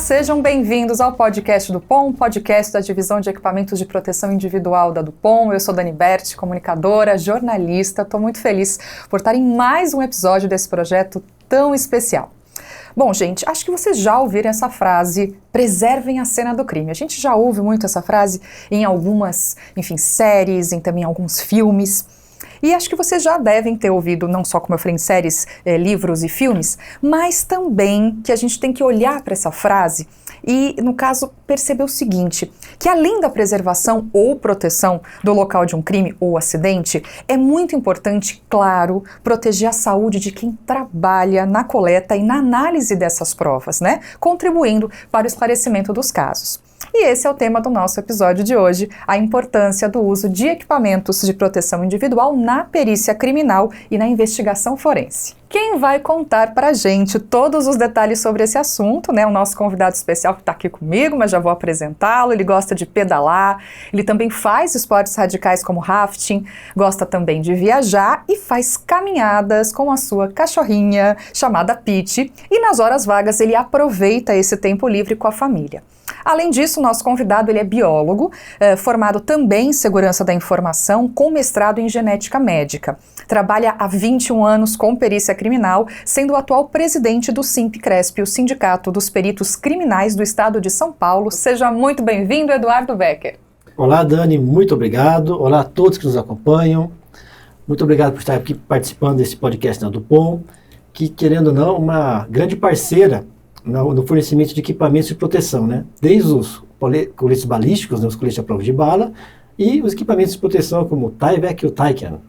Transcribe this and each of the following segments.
sejam bem-vindos ao podcast do POM, podcast da Divisão de Equipamentos de Proteção Individual da Dupont. Eu sou Dani Berti, comunicadora, jornalista. Estou muito feliz por estar em mais um episódio desse projeto tão especial. Bom, gente, acho que vocês já ouviram essa frase, preservem a cena do crime. A gente já ouve muito essa frase em algumas, séries, também em alguns filmes. E acho que vocês já devem ter ouvido, não só como eu falei, em séries, livros e filmes, mas também que a gente tem que olhar para essa frase e, no caso, perceber o seguinte, que além da preservação ou proteção do local de um crime ou acidente, é muito importante, claro, proteger a saúde de quem trabalha na coleta e na análise dessas provas, né? Contribuindo para o esclarecimento dos casos. E esse é o tema do nosso episódio de hoje, a importância do uso de equipamentos de proteção individual na perícia criminal e na investigação forense. Quem vai contar pra gente todos os detalhes sobre esse assunto, né? O nosso convidado especial que está aqui comigo, mas já vou apresentá-lo. Ele gosta de pedalar, ele também faz esportes radicais como rafting, gosta também de viajar e faz caminhadas com a sua cachorrinha chamada Pete. E nas horas vagas ele aproveita esse tempo livre com a família. Além disso, o nosso convidado ele é biólogo, formado também em segurança da informação, com mestrado em genética médica. Trabalha há 21 anos com perícia criminal, sendo o atual presidente do Simpcresp, o Sindicato dos Peritos Criminais do Estado de São Paulo. Seja muito bem-vindo, Eduardo Becker. Olá, Dani, muito obrigado. Olá a todos que nos acompanham. Muito obrigado por estar aqui participando desse podcast da Dupont, que, querendo ou não, uma grande parceira no fornecimento de equipamentos de proteção, né? Desde os coletes balísticos, né, os coletes à prova de bala, e os equipamentos de proteção como o Tyvek e o Taycan.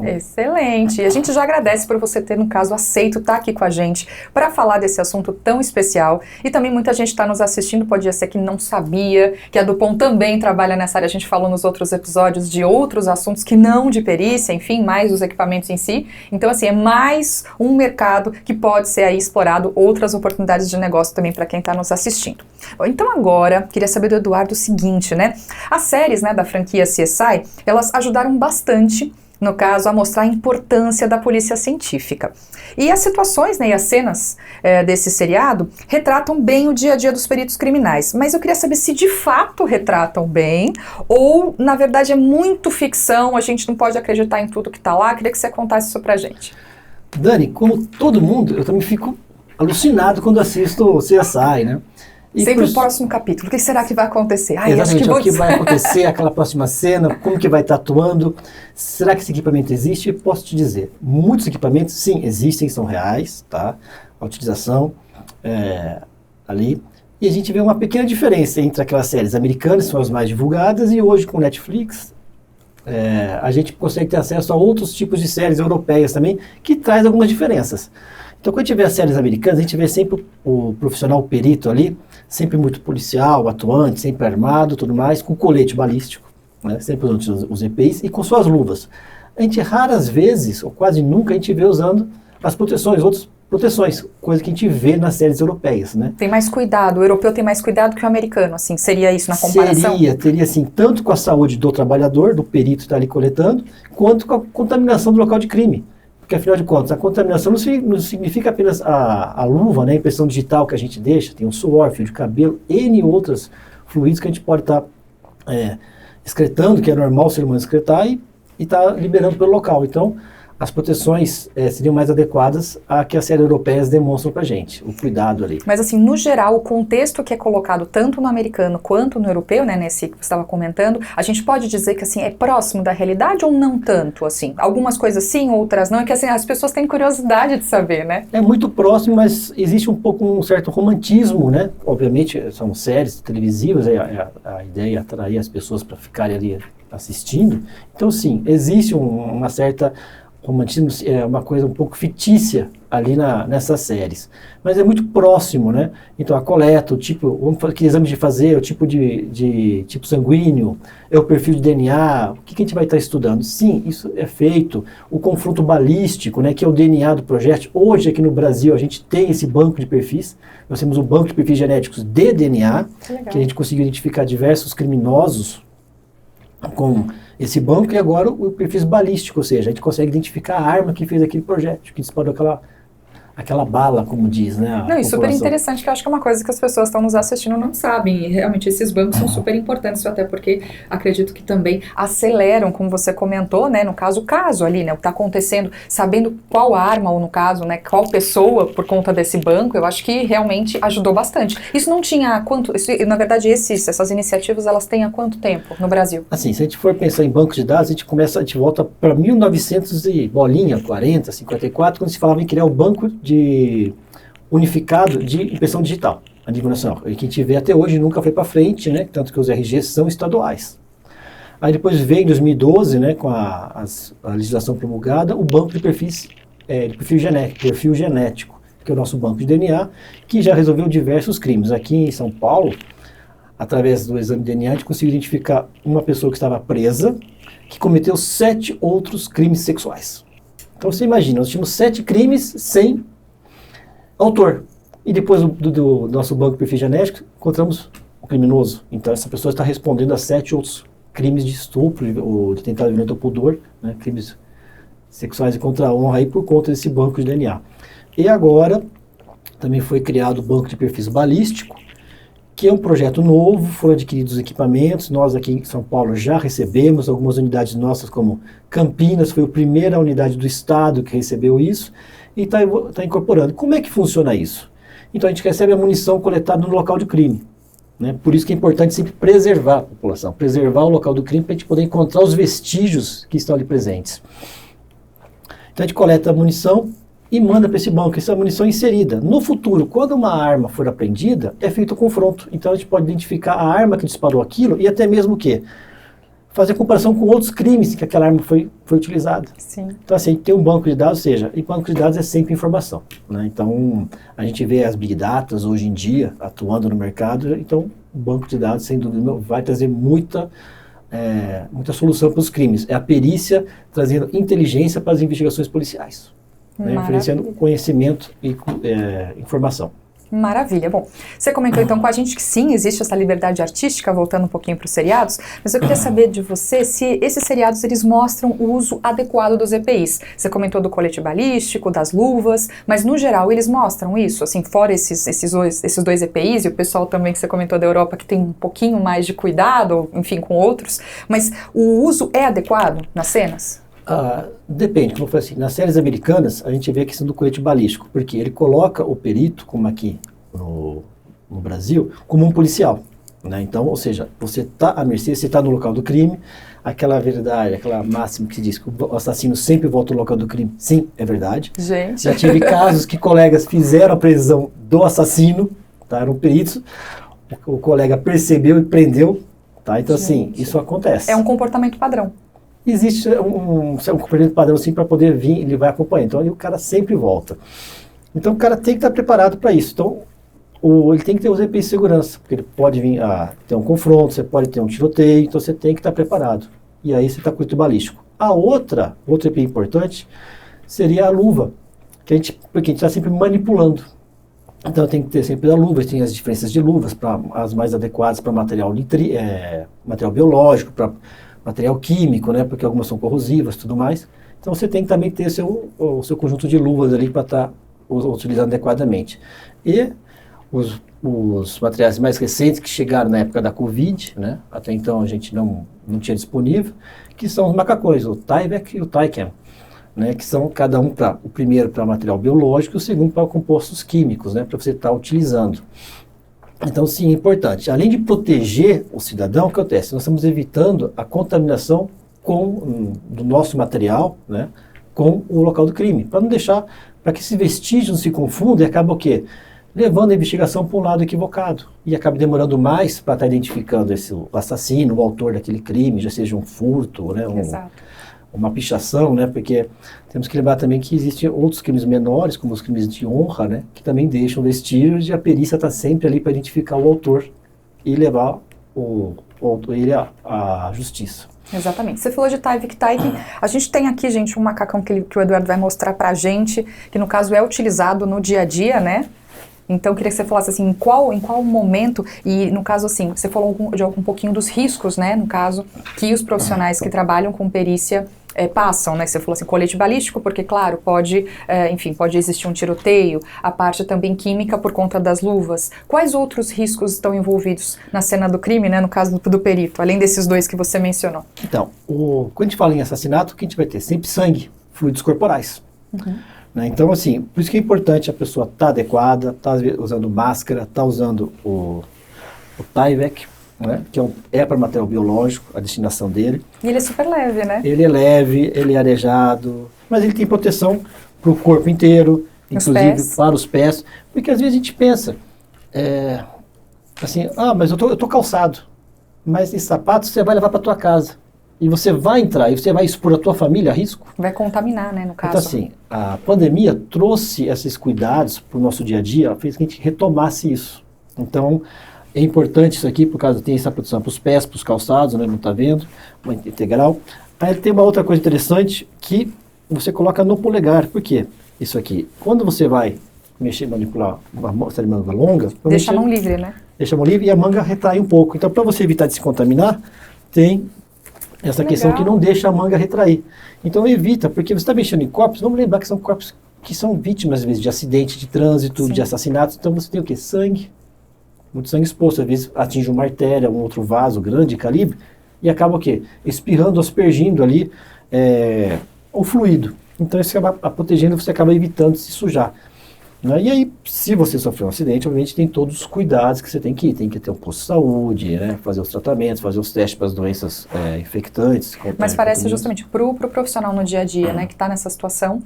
Excelente! E a gente já agradece por você ter, no caso, aceito estar aqui com a gente para falar desse assunto tão especial. E também muita gente está nos assistindo, podia ser que não sabia que a Dupont também trabalha nessa área. A gente falou nos outros episódios de outros assuntos que não de perícia, enfim, mais os equipamentos em si. Então, assim, é mais um mercado que pode ser aí explorado, outras oportunidades de negócio também para quem está nos assistindo. Bom, então agora, queria saber do Eduardo o seguinte, né? As séries, né, da franquia CSI, elas ajudaram bastante, no caso, a mostrar a importância da polícia científica. E as situações, né, e as cenas desse seriado retratam bem o dia a dia dos peritos criminais. Mas eu queria saber se de fato retratam bem ou, na verdade, é muito ficção, a gente não pode acreditar em tudo que está lá. Queria que você contasse isso pra gente. Dani, como todo mundo, eu também fico alucinado quando assisto o CSI, né? E sempre o próximo capítulo, o que será que vai acontecer? Exatamente, o que vai acontecer, aquela próxima cena, como que vai estar atuando, será que esse equipamento existe? Eu posso te dizer, muitos equipamentos, sim, existem, são reais, tá? A utilização ali, e a gente vê uma pequena diferença entre aquelas séries americanas, que são as mais divulgadas, e hoje com Netflix, a gente consegue ter acesso a outros tipos de séries europeias também, que traz algumas diferenças. Então, quando a gente vê as séries americanas, a gente vê sempre o profissional perito ali, sempre muito policial, atuante, sempre armado, tudo mais, com colete balístico, né? Sempre usando os EPIs e com suas luvas. A gente raras vezes, ou quase nunca, a gente vê usando as proteções, outras proteções, coisa que a gente vê nas séries europeias, né? Tem mais cuidado, o europeu tem mais cuidado que o americano, assim, seria isso na comparação? Teria assim, tanto com a saúde do trabalhador, do perito que está ali coletando, quanto com a contaminação do local de crime. Porque, afinal de contas, a contaminação não significa apenas a luva, né, a impressão digital que a gente deixa, tem o suor, fio de cabelo, N outros fluidos que a gente pode estar excretando, que é normal o ser humano excretar, e está liberando pelo local. Então, as proteções seriam mais adequadas a que as séries europeias demonstram pra gente, o cuidado ali. Mas assim, no geral, o contexto que é colocado tanto no americano quanto no europeu, né, nesse que você estava comentando, a gente pode dizer que assim, é próximo da realidade ou não tanto, assim? Algumas coisas sim, outras não, é que assim, as pessoas têm curiosidade de saber, né? É muito próximo, mas existe um certo romantismo, né? Obviamente, são séries televisivas, a ideia é atrair as pessoas para ficarem ali assistindo. Então, sim, existe uma certa romantismo, é uma coisa um pouco fictícia ali nessas séries, mas é muito próximo, né? Então a coleta, o tipo, que exame de fazer, o tipo de tipo sanguíneo, é o perfil de DNA, o que a gente vai estar estudando? Sim, isso é feito. O confronto balístico, né, que é o DNA do projétil. Hoje aqui no Brasil a gente tem esse banco de perfis, nós temos um banco de perfis genéticos de DNA, que a gente conseguiu identificar diversos criminosos com esse banco, e agora o perfil balístico, ou seja, a gente consegue identificar a arma que fez aquele projétil, que disparou aquela bala, como diz, né? Não, e super interessante, que eu acho que é uma coisa que as pessoas que estão nos assistindo não sabem, e realmente esses bancos são super importantes, até porque acredito que também aceleram, como você comentou, né, no caso, o caso ali, né, o que está acontecendo, sabendo qual arma, ou no caso, né, qual pessoa por conta desse banco, eu acho que realmente ajudou bastante. Isso não tinha quanto, na verdade, essas iniciativas, elas têm há quanto tempo no Brasil? Assim, se a gente for pensar em bancos de dados, a gente volta para 1900 e bolinha, 40, 54, quando se falava em criar o banco unificado de impressão digital a nível nacional. E que a gente vê até hoje nunca foi para frente, né? Tanto que os RGs são estaduais. Aí depois veio em 2012, né, com a legislação promulgada, o banco de perfil genético, que é o nosso banco de DNA, que já resolveu diversos crimes. Aqui em São Paulo, através do exame de DNA, a gente conseguiu identificar uma pessoa que estava presa, que cometeu 7 outros crimes sexuais. Então você imagina, nós tínhamos 7 crimes sem autor. E depois do nosso banco de perfil genético, encontramos o criminoso. Então essa pessoa está respondendo a 7 outros crimes de estupro, ou de tentado violento ao pudor, né, crimes sexuais e contra a honra, aí por conta desse banco de DNA. E agora também foi criado o banco de perfis balístico, que é um projeto novo, foram adquiridos equipamentos, nós aqui em São Paulo já recebemos algumas unidades nossas, como Campinas, foi a primeira unidade do estado que recebeu isso, e está incorporando. Como é que funciona isso? Então a gente recebe a munição coletada no local de crime, né? Por isso que é importante sempre preservar a população, preservar o local do crime para a gente poder encontrar os vestígios que estão ali presentes. Então a gente coleta a munição e manda para esse banco, essa munição inserida. No futuro, quando uma arma for apreendida, é feito o confronto. Então a gente pode identificar a arma que disparou aquilo e até mesmo o quê? Fazer comparação com outros crimes que aquela arma foi utilizada. Sim. Então assim, tem um banco de dados, ou seja, e banco de dados é sempre informação, né? Então a gente vê as Big Datas hoje em dia atuando no mercado, então o banco de dados, sem dúvida, vai trazer muita solução para os crimes. É a perícia trazendo inteligência para as investigações policiais. Né, influenciando conhecimento e informação. Maravilha. Bom, você comentou então com a gente que sim, existe essa liberdade artística, voltando um pouquinho para os seriados, mas eu queria saber de você se esses seriados eles mostram o uso adequado dos EPIs. Você comentou do colete balístico, das luvas, mas no geral eles mostram isso, assim, fora esses dois EPIs, e o pessoal também que você comentou da Europa que tem um pouquinho mais de cuidado, enfim, com outros, mas o uso é adequado nas cenas? Depende, como eu falei assim, nas séries americanas a gente vê a questão do colete balístico, porque ele coloca o perito, como aqui no Brasil, como um policial, né? Então, ou seja, você está à mercê, você está no local do crime, aquela verdade, aquela máxima que se diz que o assassino sempre volta ao local do crime, sim, é verdade. Gente. Já tive casos que colegas fizeram a prisão do assassino, tá? Eram peritos, o colega percebeu e prendeu, tá? Então, assim, isso acontece. É um comportamento padrão. Existe um comportamento padrão assim para poder vir, ele vai acompanhando. Então aí o cara sempre volta. Então o cara tem que estar preparado para isso. Então ele tem que ter os EPIs de segurança, porque ele pode vir a ter um confronto, você pode ter um tiroteio, então você tem que estar preparado. E aí você está com o colete balístico. Outro EPI importante seria a luva, porque a gente está sempre manipulando. Então tem que ter sempre a luva, tem as diferenças de luvas, as mais adequadas para material biológico, para material químico, né, porque algumas são corrosivas e tudo mais. Então você tem que também ter o seu conjunto de luvas ali para estar utilizando adequadamente. E os materiais mais recentes que chegaram na época da Covid, né, até então a gente não tinha disponível, que são os macacões, o Tyvek e o Tychem, né, que são cada um o primeiro para material biológico e o segundo para compostos químicos, né, para você estar utilizando. Então, sim, é importante. Além de proteger o cidadão, o que acontece? Nós estamos evitando a contaminação do nosso material, né, com o local do crime, para não deixar, para que esse vestígio não se confunda e acaba o quê? Levando a investigação para um lado equivocado. E acaba demorando mais para estar identificando o assassino, o autor daquele crime, já seja um furto, né, uma pichação, né, porque temos que lembrar também que existem outros crimes menores, como os crimes de honra, né, que também deixam vestígios e a perícia está sempre ali para identificar o autor e levar ele à justiça. Exatamente. Você falou de Tyvek. A gente tem aqui, gente, um macacão que o Eduardo vai mostrar para a gente, que no caso é utilizado no dia a dia, né? Então, queria que você falasse assim, em qual momento, e no caso assim, você falou um pouquinho dos riscos, né, no caso, que os profissionais que trabalham com perícia passam, né? Você falou assim, colete balístico, porque, claro, pode existir um tiroteio, a parte também química por conta das luvas. Quais outros riscos estão envolvidos na cena do crime, né? No caso do perito, além desses dois que você mencionou? Então, quando a gente fala em assassinato, o que a gente vai ter? Sempre sangue, fluidos corporais. Né? Então, assim, por isso que é importante a pessoa estar adequada, estar usando máscara, estar usando o Tyvek, né? Que é para material biológico, a destinação dele. E ele é super leve, né? Ele é leve, ele é arejado, mas ele tem proteção para o corpo inteiro, inclusive para os pés, porque às vezes a gente pensa, assim, mas eu tô calçado, mas esse sapato você vai levar para tua casa, e você vai entrar, e você vai expor a tua família a risco. Vai contaminar, né, no caso. Então assim, a pandemia trouxe esses cuidados para o nosso dia a dia, fez que a gente retomasse isso. Então, é importante isso aqui, por causa tem essa proteção para os pés, para os calçados, né, não está vendo, uma integral. Aí tem uma outra coisa interessante que você coloca no polegar. Por quê? Isso aqui, quando você vai mexer, manipular uma manga longa... Deixa a mão livre, né? Deixa a mão livre e a manga retrai um pouco. Então, para você evitar de se contaminar, tem essa questão que não deixa a manga retrair. Então, evita, porque você está mexendo em corpos, vamos lembrar que são corpos que são vítimas, às vezes, de acidente de trânsito, de assassinatos. Então, você tem o quê? Sangue. Muito sangue exposto, às vezes atinge uma artéria, um outro vaso grande de calibre, e acaba o quê? Espirrando, aspergindo ali o fluido. Então isso acaba protegendo, você acaba evitando se sujar. Né? E aí, se você sofreu um acidente, obviamente tem todos os cuidados que você tem que ir. Tem que ter um posto de saúde, né? Fazer os tratamentos, fazer os testes para as doenças infectantes. Mas parece justamente para o profissional no dia a dia, né, que está nessa situação,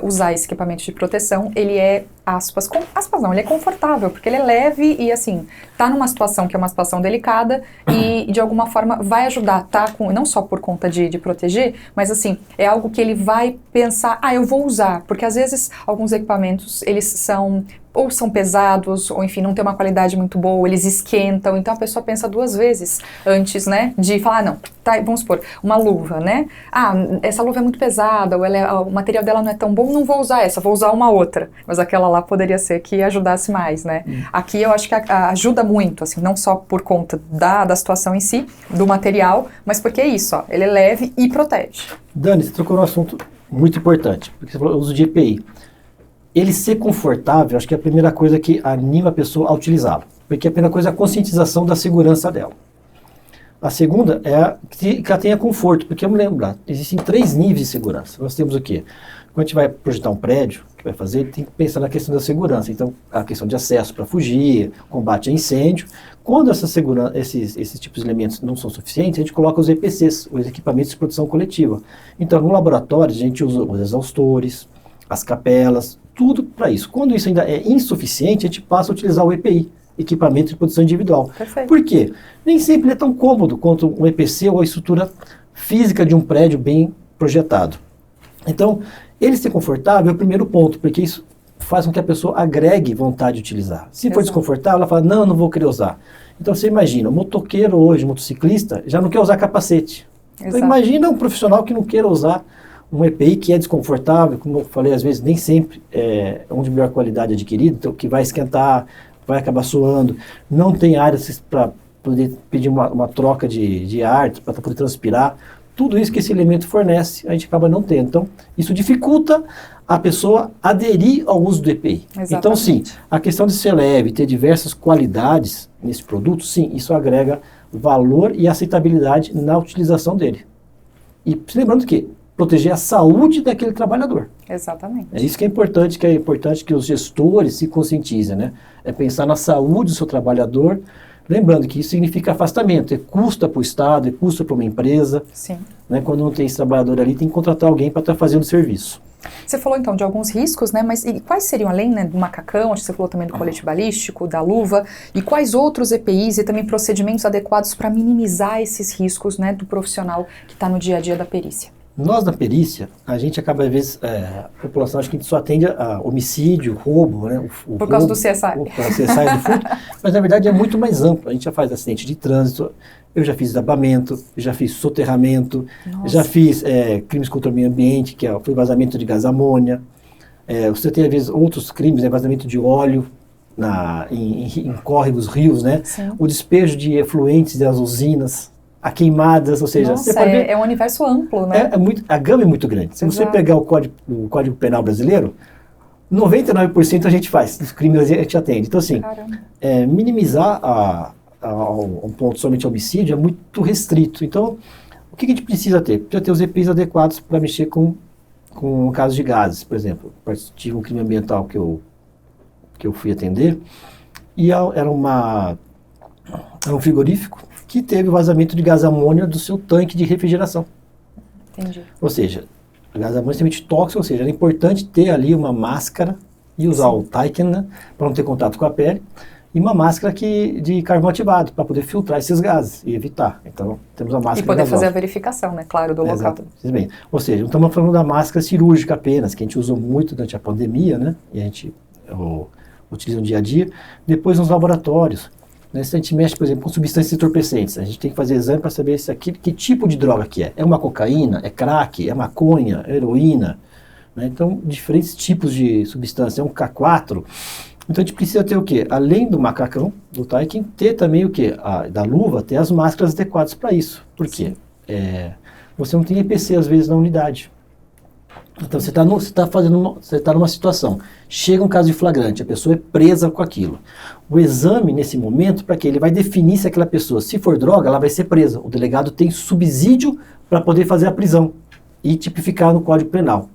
usar esse equipamento de proteção, ele é, ele é confortável, porque ele é leve e, assim, tá numa situação que é uma situação delicada e, de alguma forma, vai ajudar, tá? Não só por conta de proteger, mas, assim, é algo que ele vai pensar, eu vou usar, porque, às vezes, alguns equipamentos, eles são pesados, ou enfim, não tem uma qualidade muito boa, eles esquentam, então a pessoa pensa duas vezes antes, né, de falar, não, tá, vamos supor, uma luva, né, essa luva é muito pesada, ou o material dela não é tão bom, não vou usar essa, vou usar uma outra, mas aquela lá poderia ser que ajudasse mais, né. Aqui eu acho que ajuda muito, assim, não só por conta da situação em si, do material, mas porque é isso, ele é leve e protege. Dani, você trocou um assunto muito importante, porque você falou o uso de EPI. Ele ser confortável, acho que é a primeira coisa que anima a pessoa a utilizá-lo. Porque a primeira coisa é a conscientização da segurança dela. A segunda é que ela tenha conforto, porque vamos lembrar, existem 3 níveis de segurança. Nós temos o quê? Quando a gente vai projetar um prédio, que vai fazer, tem que pensar na questão da segurança. Então, a questão de acesso para fugir, combate a incêndio. Quando esses tipos de elementos não são suficientes, a gente coloca os EPCs, os equipamentos de proteção coletiva. Então, no laboratório, a gente usa os exaustores, as capelas, tudo para isso. Quando isso ainda é insuficiente, a gente passa a utilizar o EPI, equipamento de proteção individual. Perfeito. Por quê? Nem sempre é tão cômodo quanto um EPC ou a estrutura física de um prédio bem projetado. Então, ele ser confortável é o primeiro ponto, porque isso faz com que a pessoa agregue vontade de utilizar. Se for desconfortável, ela fala, não vou querer usar. Então, você imagina, o motoqueiro hoje, motociclista, já não quer usar capacete. Então, imagina um profissional que não queira usar um EPI que é desconfortável, como eu falei, às vezes nem sempre é um de melhor qualidade adquirido, então que vai esquentar, vai acabar suando, não tem áreas para poder pedir uma troca de ar, para poder transpirar. Tudo isso que esse elemento fornece, a gente acaba não tendo. Então, isso dificulta a pessoa aderir ao uso do EPI. Exatamente. Então, sim, a questão de ser leve, ter diversas qualidades nesse produto, sim, isso agrega valor e aceitabilidade na utilização dele. E lembrando que proteger a saúde daquele trabalhador. Exatamente. É isso que é importante que os gestores se conscientizem, né? É pensar na saúde do seu trabalhador, lembrando que isso significa afastamento, é custa para o Estado, é custa para uma empresa. Sim. Né? Quando não tem esse trabalhador ali, tem que contratar alguém para estar fazendo o serviço. Você falou então de alguns riscos, né? Mas e quais seriam, além, né, do macacão, acho que você falou também do colete balístico, da luva, e quais outros EPIs e também procedimentos adequados para minimizar esses riscos, né, do profissional que está no dia a dia da perícia? Nós, na perícia, a gente acaba, às vezes, a população, acho que a gente só atende a homicídio, roubo, né? Por causa do CSI. O CSI do furto, mas na verdade é muito mais amplo. A gente já faz acidente de trânsito, eu já fiz desabamento, já fiz soterramento, já fiz crimes contra o meio ambiente, que foi vazamento de gás amônia. Você tem, às vezes, outros crimes, vazamento de óleo, em córregos, rios, né? Sim. O despejo de efluentes das usinas, a queimadas, ou seja... Nossa, você pode ver, é um universo amplo, né? a gama é muito grande. Se você Exato. pegar o Código Penal brasileiro, 99% a gente faz, dos crimes a gente atende. Então, assim, Caramba. minimizar um ponto somente homicídio é muito restrito. Então, o que a gente precisa ter? Precisa ter os EPIs adequados para mexer com casos de gases, por exemplo. Tive um crime ambiental que eu fui atender, e era um frigorífico que teve vazamento de gás amônia do seu tanque de refrigeração. Entendi. Ou seja, o gás amônia é extremamente tóxico, ou seja, era importante ter ali uma máscara e usar o Tyken, né, para não ter contato com a pele, e uma máscara de carvão ativado, para poder filtrar esses gases e evitar. Então, temos a máscara E poder fazer a gasosa. verificação, né, claro, do local. Exatamente. Ou seja, não estamos falando da máscara cirúrgica apenas, que a gente usou muito durante a pandemia, né, e a gente utiliza no dia a dia. Depois, nos laboratórios, né, se a gente mexe, por exemplo, com substâncias entorpecentes, a gente tem que fazer exame para saber que tipo de droga que é. É uma cocaína? É crack? É maconha? É heroína? Né? Então, diferentes tipos de substância. É um K4. Então, a gente precisa ter o quê? Além do macacão, do Tyken, ter também o quê? Da luva, ter as máscaras adequadas para isso. Por quê? Você não tem EPC, às vezes, na unidade. Então, você está numa situação, chega um caso de flagrante, a pessoa é presa com aquilo. O exame, nesse momento, para que ele vai definir se aquela pessoa, se for droga, ela vai ser presa. O delegado tem subsídio para poder fazer a prisão e tipificar no Código Penal.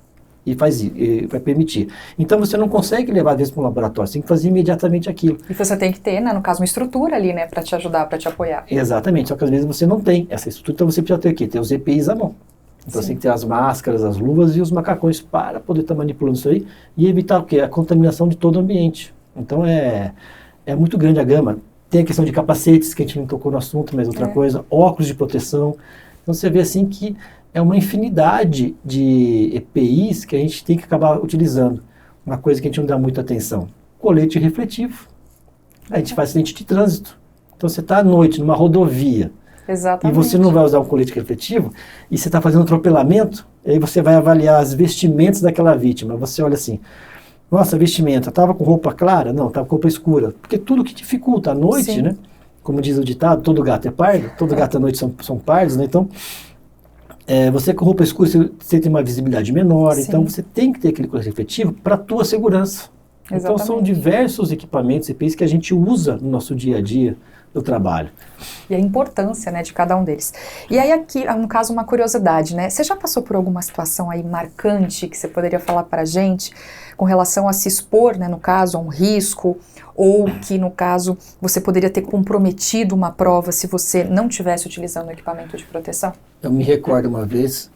E vai permitir. Então, você não consegue levar, às vezes, para um laboratório, você tem que fazer imediatamente aquilo. E você tem que ter, né, no caso, uma estrutura ali, né, para te ajudar, para te apoiar. Exatamente, só que às vezes você não tem essa estrutura, então você precisa ter o quê? Ter os EPIs à mão. Então você tem que ter as máscaras, as luvas e os macacões para poder estar manipulando isso aí e evitar o quê? A contaminação de todo o ambiente. Então é muito grande a gama. Tem a questão de capacetes, que a gente não tocou no assunto, mas outra coisa, óculos de proteção. Então você vê assim que é uma infinidade de EPIs que a gente tem que acabar utilizando. Uma coisa que a gente não dá muita atenção. Colete refletivo. A gente faz acidente de trânsito. Então você está à noite numa rodovia, Exatamente. e você não vai usar um colete refletivo, e você está fazendo um atropelamento, aí você vai avaliar as vestimentas daquela vítima. Você olha assim, nossa, a vestimenta, estava com roupa clara? Não, estava com roupa escura. Porque tudo que dificulta à noite, Sim. né? Como diz o ditado, todo gato é pardo, todo gato à noite são pardos, né? Então, você com roupa escura, você tem uma visibilidade menor, Sim. então você tem que ter aquele colete refletivo para a tua segurança. Exatamente. Então são diversos equipamentos e EPIs que a gente usa no nosso dia a dia do trabalho. E a importância, né, de cada um deles. E aí aqui, no caso, uma curiosidade, né? Você já passou por alguma situação aí marcante que você poderia falar para a gente com relação a se expor, né, no caso, a um risco, ou que, no caso, você poderia ter comprometido uma prova se você não estivesse utilizando o equipamento de proteção? Eu me recordo uma vez,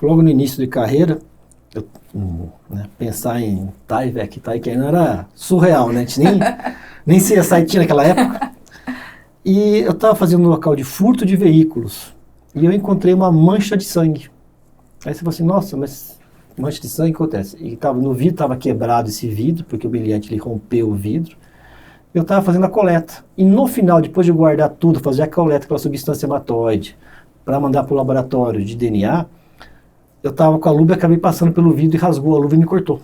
logo no início de carreira, pensar em Tyken era surreal, né? A gente nem CSI tinha naquela época. E eu estava fazendo um local de furto de veículos e eu encontrei uma mancha de sangue. Aí você falou assim, nossa, mas mancha de sangue, o que acontece? E no vidro estava quebrado esse vidro, porque o brilhante ele rompeu o vidro. Eu estava fazendo a coleta. E no final, depois de guardar tudo, fazer a coleta pela substância hematóide, para mandar para o laboratório de DNA, eu estava com a luva e acabei passando pelo vidro e rasgou a luva e me cortou.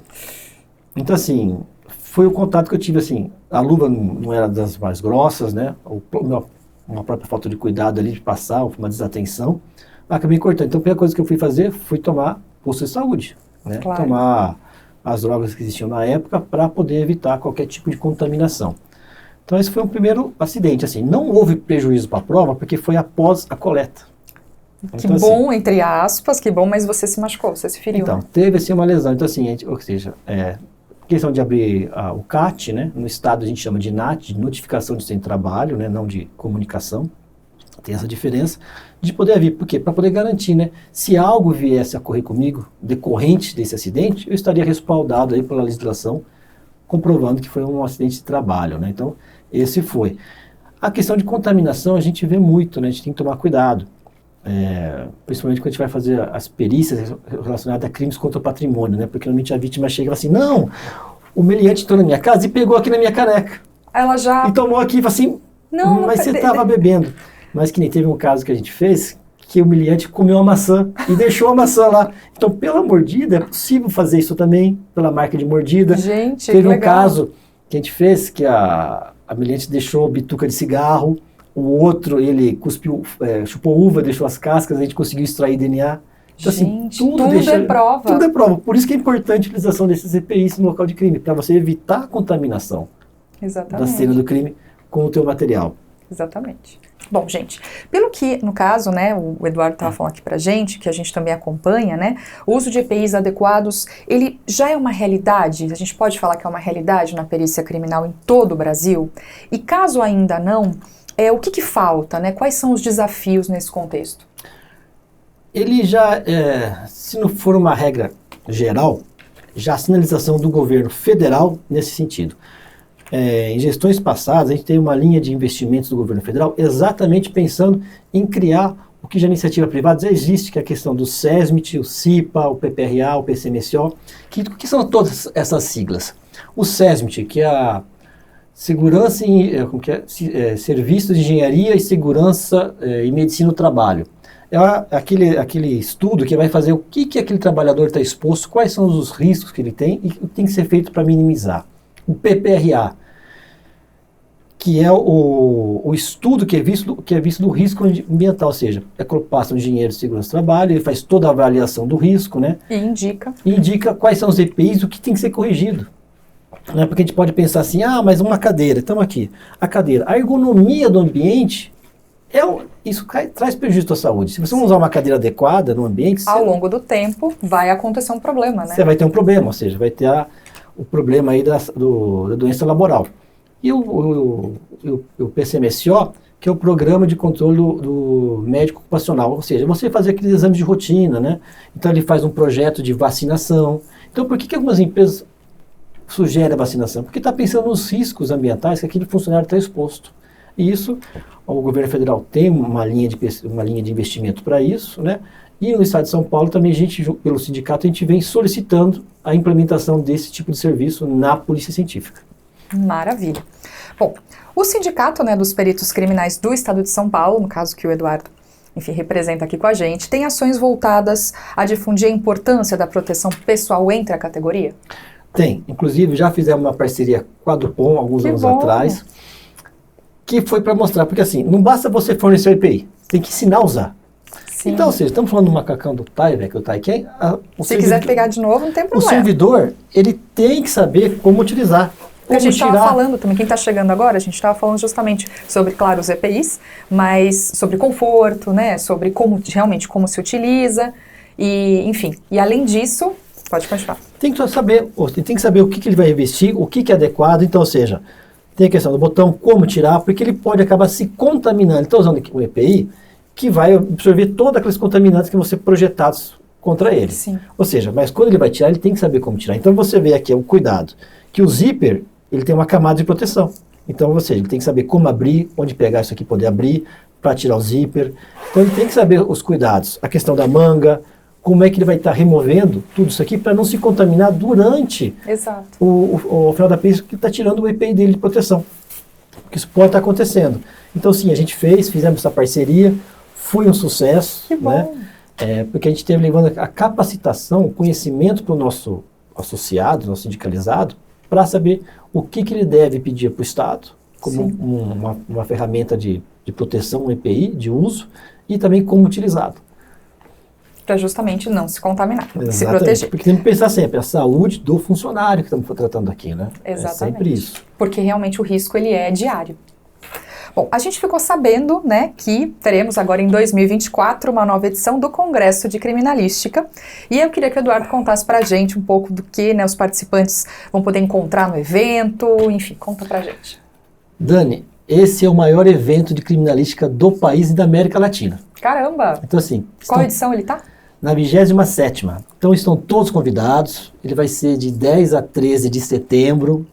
Então, assim, foi o contato que eu tive, assim, a luva não era das mais grossas, né, uma própria falta de cuidado ali de passar, uma desatenção, acabei cortando. Então a primeira coisa que eu fui fazer foi tomar posto de saúde, né, Claro. Tomar as drogas que existiam na época para poder evitar qualquer tipo de contaminação. Então esse foi o primeiro acidente, assim, não houve prejuízo para a prova porque foi após a coleta. Que Então, bom, assim, entre aspas, que bom, mas você se machucou, você se feriu. Então, né? teve assim uma lesão, então assim, ou seja, questão de abrir o CAT, né? No estado a gente chama de NAT, de notificação de sem trabalho, né? Não de comunicação. Tem essa diferença de poder vir. Por quê? Para poder garantir, né? Se algo viesse a ocorrer comigo, decorrente desse acidente, eu estaria respaldado aí pela legislação, comprovando que foi um acidente de trabalho, né? Então, esse foi. A questão de contaminação a gente vê muito, né? A gente tem que tomar cuidado. Principalmente quando a gente vai fazer as perícias relacionadas a crimes contra o patrimônio, né? Porque normalmente a vítima chega e fala assim, não, o meliante entrou na minha casa e pegou aqui na minha caneca. Ela já... E tomou aqui e falou assim, mas você estava bebendo. Mas que nem teve um caso que a gente fez, que o meliante comeu a maçã e deixou a maçã lá. Então, pela mordida, é possível fazer isso também, pela marca de mordida. Gente, teve que um legal. caso que a gente fez, que a meliante deixou bituca de cigarro, o outro, ele cuspiu, chupou uva, deixou as cascas, a gente conseguiu extrair DNA. Então, Gente, assim, tudo é prova. Tudo é prova. Por isso que é importante a utilização desses EPIs no local de crime, para você evitar a contaminação da cena do crime com o teu material. Exatamente. Bom, gente, pelo que, no caso, né, o Eduardo estava falando aqui pra gente, que a gente também acompanha, né, o uso de EPIs adequados, ele já é uma realidade? A gente pode falar que é uma realidade na perícia criminal em todo o Brasil? E caso ainda não, o que falta, né? Quais são os desafios nesse contexto? Ele já, se não for uma regra geral, já a sinalização do governo federal nesse sentido. Em gestões passadas, a gente tem uma linha de investimentos do governo federal exatamente pensando em criar o que já iniciativa privada já existe, que é a questão do SESMIT, o CIPA, o PPRA, o PCMSO, que são todas essas siglas. O SESMIT, que é a Segurança Serviços de Engenharia e Segurança e Medicina do Trabalho. É aquele estudo que vai fazer o que aquele trabalhador está exposto, quais são os riscos que ele tem e o que tem que ser feito para minimizar. O PPRA, que é o estudo que é visto do risco ambiental, ou seja, passa um engenheiro de segurança do trabalho, ele faz toda a avaliação do risco, né? E indica quais são os EPIs, o que tem que ser corrigido. Né? Porque a gente pode pensar assim, mas uma cadeira, estamos aqui, a cadeira, a ergonomia do ambiente, isso traz prejuízo à saúde. Se você não usar uma cadeira adequada no ambiente... Ao longo do tempo, vai acontecer um problema, né? Você vai ter um problema, ou seja, vai ter o problema aí da doença laboral. E o PCMSO, que é o Programa de Controle do Médico Ocupacional, ou seja, você fazer aqueles exames de rotina, né? Então ele faz um projeto de vacinação. Então por que algumas empresas sugerem a vacinação? Porque está pensando nos riscos ambientais que aquele funcionário está exposto. E isso, o governo federal tem uma linha de investimento para isso, né? E no estado de São Paulo também pelo sindicato, a gente vem solicitando a implementação desse tipo de serviço na Polícia Científica. Maravilha. Bom, o sindicato, né, dos peritos criminais do estado de São Paulo, no caso que o Eduardo, enfim, representa aqui com a gente, tem ações voltadas a difundir a importância da proteção pessoal entre a categoria? Tem. Inclusive, já fizemos uma parceria com a Dupont, alguns anos atrás, que foi para mostrar, porque assim, não basta você fornecer o EPI, tem que ensinar a usar. Sim. Então, ou seja, estamos falando do macacão do TAI, que é o Taiken. Se quiser pegar de novo, não tem problema. O servidor, ele tem que saber como utilizar. A gente estava falando também, quem está chegando agora, a gente estava falando justamente sobre, claro, os EPIs, mas sobre conforto, né, sobre realmente como se utiliza, e enfim. E além disso, pode continuar. Tem que saber o que ele vai investir, o que é adequado, então, ou seja, tem a questão do botão, como tirar, porque ele pode acabar se contaminando. Ele está usando o EPI, que vai absorver todos aqueles contaminantes que vão ser projetados contra ele. Sim. Ou seja, mas quando ele vai tirar, ele tem que saber como tirar. Então você vê aqui o cuidado, que o zíper, ele tem uma camada de proteção. Então, ou seja, ele tem que saber como abrir, onde pegar isso aqui, poder abrir, para tirar o zíper. Então ele tem que saber os cuidados, a questão da manga, como é que ele vai estar removendo tudo isso aqui para não se contaminar durante o final da perícia que está tirando o EPI dele de proteção. Porque isso pode estar acontecendo. Então sim, a gente fizemos essa parceria, foi um sucesso, que bom. Né? Porque a gente esteve levando a capacitação, o conhecimento para o nosso associado, nosso sindicalizado, para saber o que ele deve pedir para o Estado, como uma ferramenta de proteção, um EPI, de uso, e também como utilizado. Para justamente não se contaminar, Exatamente. Se proteger. Porque tem que pensar sempre, a saúde do funcionário que estamos tratando aqui, né? Exatamente. É sempre isso. Porque realmente o risco ele é diário. Bom, a gente ficou sabendo, né, que teremos agora em 2024 uma nova edição do Congresso de Criminalística, e eu queria que o Eduardo contasse pra gente um pouco do que, né, os participantes vão poder encontrar no evento, enfim, conta pra gente. Dani, esse é o maior evento de criminalística do país e da América Latina. Caramba! Então assim... Qual edição ele tá? Na 27ª. Então estão todos convidados, ele vai ser de 10 a 13 de setembro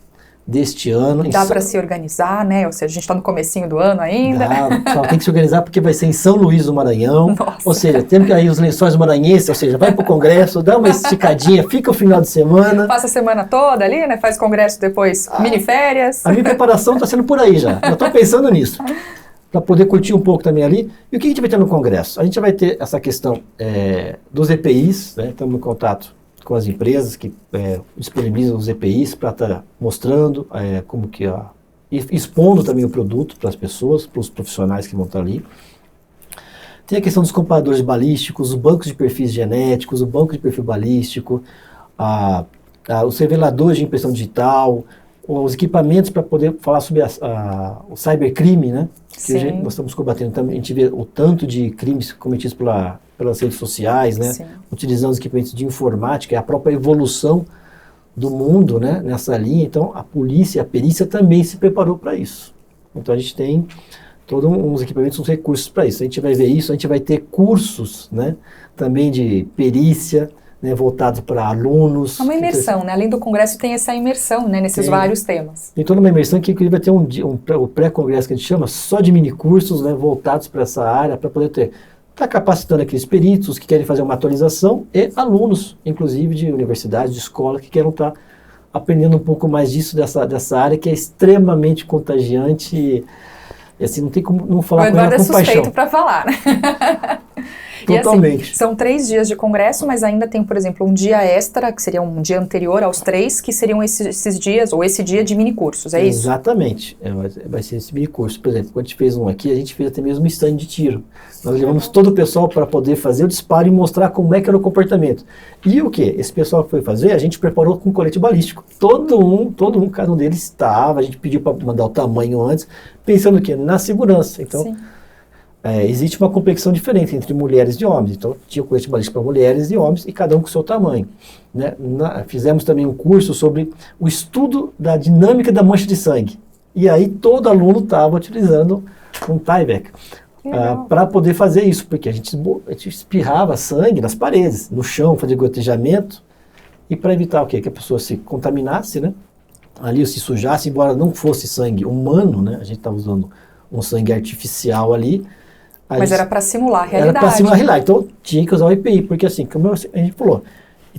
deste ano. Dá para se organizar, né? Ou seja, a gente está no comecinho do ano ainda. Dá, tem que se organizar porque vai ser em São Luís do Maranhão. Nossa. Ou seja, temos que ir os lençóis maranhenses, ou seja, vai para o congresso, dá uma esticadinha, fica o final de semana. Passa a semana toda ali, né? Faz congresso depois, miniférias. A minha preparação está sendo por aí já. Eu estou pensando nisso. Para poder curtir um pouco também ali. E o que a gente vai ter no congresso? A gente vai ter essa questão dos EPIs, né? Estamos em contato com as empresas que disponibilizam os EPIs para estar mostrando como que expondo também o produto para as pessoas, para os profissionais que vão estar ali. Tem a questão dos comparadores balísticos, os bancos de perfis genéticos, o banco de perfil balístico, os reveladores de impressão digital, os equipamentos para poder falar sobre o cybercrime, né? Que hoje nós estamos combatendo também. A gente vê o tanto de crimes cometidos pelas redes sociais, né? Sim. Utilizando os equipamentos de informática, a própria evolução do mundo, né? Nessa linha. Então, a polícia, a perícia também se preparou para isso. Então, a gente tem todos uns equipamentos, uns recursos para isso. A gente vai ver isso, a gente vai ter cursos, né? Também de perícia, né, voltados para alunos. É uma imersão, né? Além do congresso tem essa imersão, né, nesses vários temas. Tem toda uma imersão que vai ter o pré-congresso que a gente chama só de minicursos, né, voltados para essa área, para poder estar capacitando aqueles peritos que querem fazer uma atualização e alunos, inclusive de universidades, de escola, que queiram estar aprendendo um pouco mais disso, dessa área que é extremamente contagiante e assim, não tem como não falar com ela com paixão. O Eduardo é suspeito para falar, né? Totalmente. E assim, são 3 dias de congresso, mas ainda tem, por exemplo, um dia extra, que seria um dia anterior aos 3, que seriam esses dias, ou esse dia de minicursos, é isso? Exatamente. Vai ser esse minicurso. Por exemplo, quando a gente fez um aqui, a gente fez até mesmo um stand de tiro. Nós levamos todo o pessoal para poder fazer o disparo e mostrar como é que era o comportamento. E o que? Esse pessoal que foi fazer, a gente preparou com colete balístico. Todo um, cada um deles estava, a gente pediu para mandar o tamanho antes, pensando o quê? Na segurança. Então, sim. Existe uma complexão diferente entre mulheres e homens. Então, tinha o colete balístico para mulheres e homens, e cada um com o seu tamanho. Né? Fizemos também um curso sobre o estudo da dinâmica da mancha de sangue. E aí, todo aluno estava utilizando um Tyvek para poder fazer isso, porque a gente espirrava sangue nas paredes, no chão, fazia gotejamento, e para evitar o quê? Que a pessoa se contaminasse, né? Ali se sujasse, embora não fosse sangue humano, né? A gente estava usando um sangue artificial ali. Mas era para simular a realidade. Era para simular a realidade. Então, tinha que usar o EPI, porque assim, como a gente falou,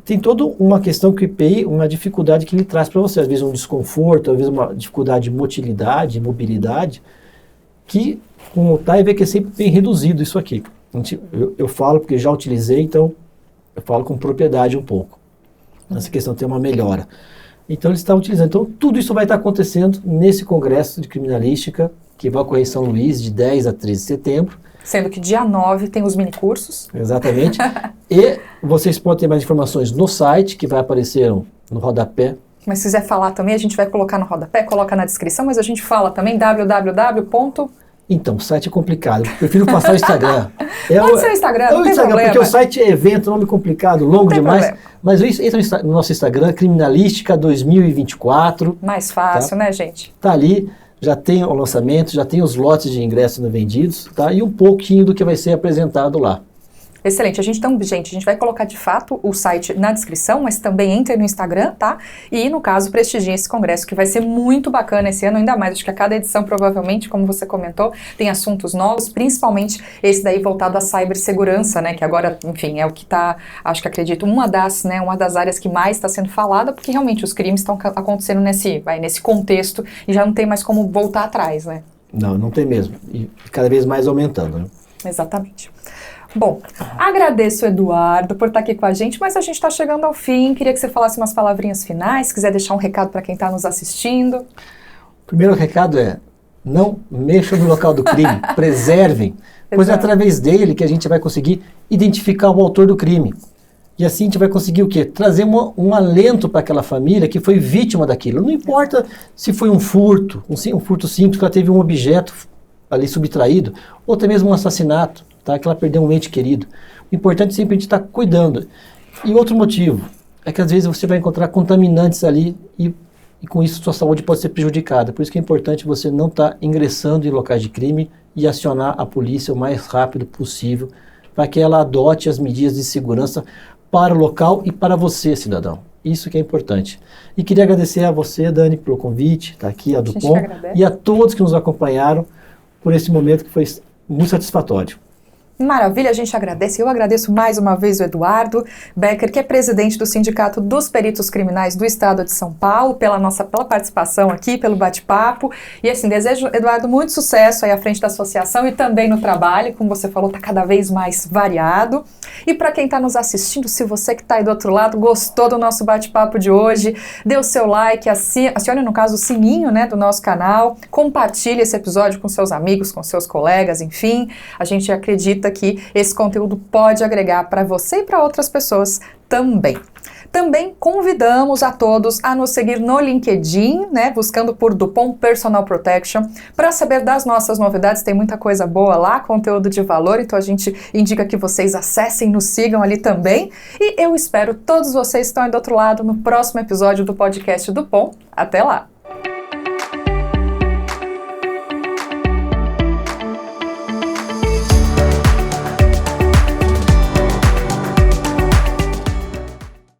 tem toda uma questão que o EPI, uma dificuldade que ele traz para você. Às vezes um desconforto, às vezes uma dificuldade de motilidade, mobilidade, que com o Tyvek é sempre bem reduzido isso aqui. Eu falo porque já utilizei, então eu falo com propriedade um pouco. Essa questão tem uma melhora. Então eles estão utilizando. Então tudo isso vai estar acontecendo nesse congresso de criminalística, que vai ocorrer em São Luís de 10 a 13 de setembro. Sendo que dia 9 tem os minicursos. Exatamente. E vocês podem ter mais informações no site, que vai aparecer no rodapé. Mas se quiser falar também, a gente vai colocar no rodapé, coloca na descrição, mas a gente fala também www. Então, o site é complicado. Eu prefiro passar o Instagram. Pode ser o Instagram, não tem problema. Porque o site é evento, nome complicado, longo demais. Problema. Mas entra no nosso Instagram, Criminalística 2024. Mais fácil, tá? Né, gente? Tá ali. Já tem o lançamento, já tem os lotes de ingressos sendo vendidos, tá? E um pouquinho do que vai ser apresentado lá. Excelente. A gente vai colocar de fato o site na descrição, mas também entre no Instagram, tá? E no caso, prestigiem esse congresso, que vai ser muito bacana esse ano, ainda mais. Acho que a cada edição, provavelmente, como você comentou, tem assuntos novos, principalmente esse daí voltado à cibersegurança, né? Que agora, enfim, é o que está, acho que acredito, uma das áreas que mais está sendo falada, porque realmente os crimes estão acontecendo nesse contexto e já não tem mais como voltar atrás, né? Não tem mesmo. E cada vez mais aumentando, né? Exatamente. Bom, agradeço, Eduardo, por estar aqui com a gente, mas a gente está chegando ao fim. Queria que você falasse umas palavrinhas finais, se quiser deixar um recado para quem está nos assistindo. O primeiro recado é: não mexam no local do crime, preservem, pois é através dele que a gente vai conseguir identificar o autor do crime. E assim a gente vai conseguir o quê? Trazer um alento para aquela família que foi vítima daquilo. Não importa se foi um furto, um furto simples, que ela teve um objeto ali subtraído, ou até mesmo um assassinato. Tá? Que ela perdeu um ente querido. O importante é sempre a gente estar cuidando. E outro motivo é que às vezes você vai encontrar contaminantes ali e com isso sua saúde pode ser prejudicada. Por isso que é importante você não estar ingressando em locais de crime e acionar a polícia o mais rápido possível para que ela adote as medidas de segurança para o local e para você, cidadão. Isso que é importante. E queria agradecer a você, Dani, pelo convite, tá aqui, a Dupont, e a todos que nos acompanharam por esse momento que foi muito satisfatório. Maravilha, a gente agradece. Eu agradeço mais uma vez o Eduardo Becker, que é presidente do Sindicato dos Peritos Criminais do Estado de São Paulo, pela participação aqui, pelo bate-papo. E assim, desejo, Eduardo, muito sucesso aí à frente da associação e também no trabalho, como você falou, está cada vez mais variado. E para quem está nos assistindo, se você que está aí do outro lado gostou do nosso bate-papo de hoje, dê o seu like, acione no caso o sininho, né, do nosso canal, compartilhe esse episódio com seus amigos, com seus colegas, enfim, a gente acredita que esse conteúdo pode agregar para você e para outras pessoas também. Também convidamos a todos a nos seguir no LinkedIn, né, buscando por Dupont Personal Protection, para saber das nossas novidades. Tem muita coisa boa lá, conteúdo de valor, então a gente indica que vocês acessem, nos sigam ali também. E eu espero todos vocês que estão aí do outro lado no próximo episódio do podcast Dupont. Até lá!